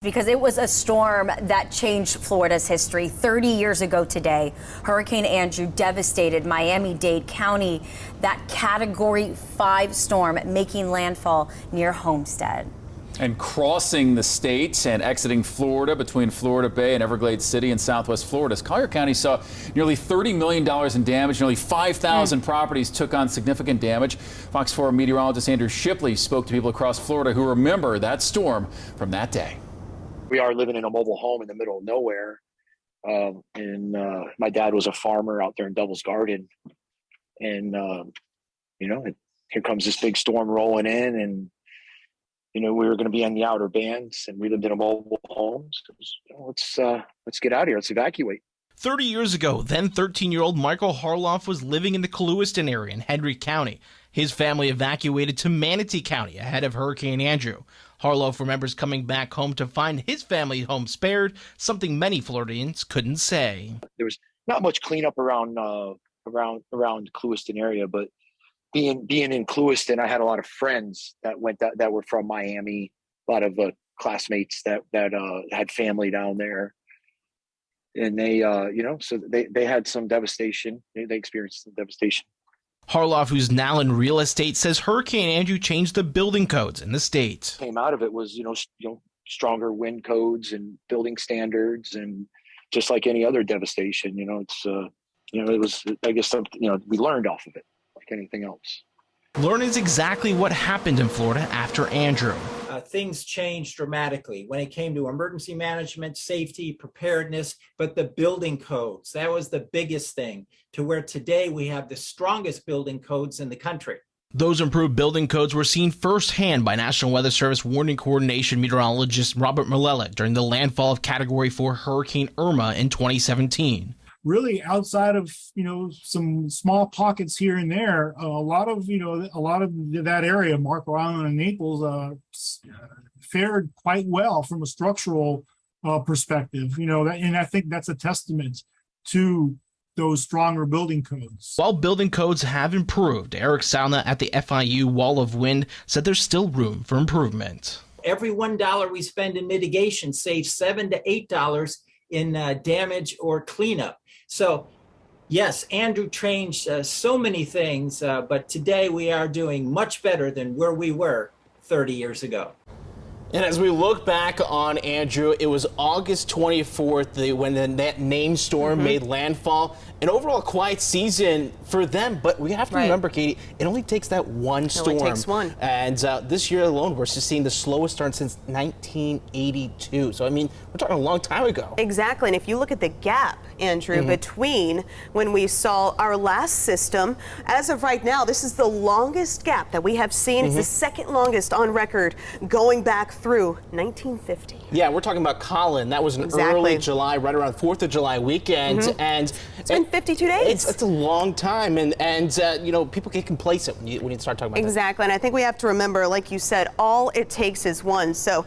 Because it was a storm that changed Florida's history. 30 years ago today, Hurricane Andrew devastated Miami-Dade County. That Category 5 storm making landfall near Homestead. And crossing the state and exiting Florida between Florida Bay and Everglades City in southwest Florida. Collier County saw nearly $30 million in damage. Nearly 5,000 properties took on significant damage. Fox 4 meteorologist Andrew Shipley spoke to people across Florida who remember that storm from that day. We are living in a mobile home in the middle of nowhere. My dad was a farmer out there in Devil's Garden. And, here comes this big storm rolling in, and, we were going to be on the outer bands, and we lived in a mobile home. So let's get out of here. Let's evacuate. 30 years ago, then 13-year-old Michael Harloff was living in the Clewiston area in Hendrick County. His family evacuated to Manatee County ahead of Hurricane Andrew. Harloff remembers coming back home to find his family home spared, something many Floridians couldn't say. There was not much cleanup around Clewiston area, but being in Clewiston, I had a lot of friends that were from Miami, a lot of classmates that had family down there. And they, so they had some devastation. They experienced some devastation. Harloff, who's now in real estate, says Hurricane Andrew changed the building codes in the state. Came out of it was, stronger wind codes and building standards, and just like any other devastation, it was, I guess, something, we learned off of it like anything else. Learn is exactly what happened in Florida after Andrew. Things changed dramatically when it came to emergency management, safety, preparedness, but the building codes, that was the biggest thing, to where today we have the strongest building codes in the country. Those improved building codes were seen firsthand by National Weather Service Warning Coordination meteorologist Robert Malella during the landfall of Category 4 Hurricane Irma in 2017. Really, outside of some small pockets here and there, a lot of that area, Marco Island and Naples, fared quite well from a structural perspective. And I think that's a testament to those stronger building codes. While building codes have improved, Eric Salna at the FIU Wall of Wind said there's still room for improvement. Every $1 we spend in mitigation saves $7 to $8 in damage or cleanup. So yes, Andrew changed so many things, but today we are doing much better than where we were 30 years ago. And as we look back on Andrew, it was August 24th when that named storm made landfall. An overall quiet season for them, but we have to remember, Katie, it only takes that one storm. It only takes one. And this year alone, we're just seeing the slowest start since 1982. So, I mean, we're talking a long time ago. Exactly. And if you look at the gap, Andrew, between when we saw our last system, as of right now, this is the longest gap that we have seen. It's the second longest on record going back through 1950. Yeah, we're talking about Colin. That was an early July, right around 4th of July weekend. And it's been 52 days. It's a long time. And people get complacent when you start talking about that. Exactly. And I think we have to remember, like you said, all it takes is one. So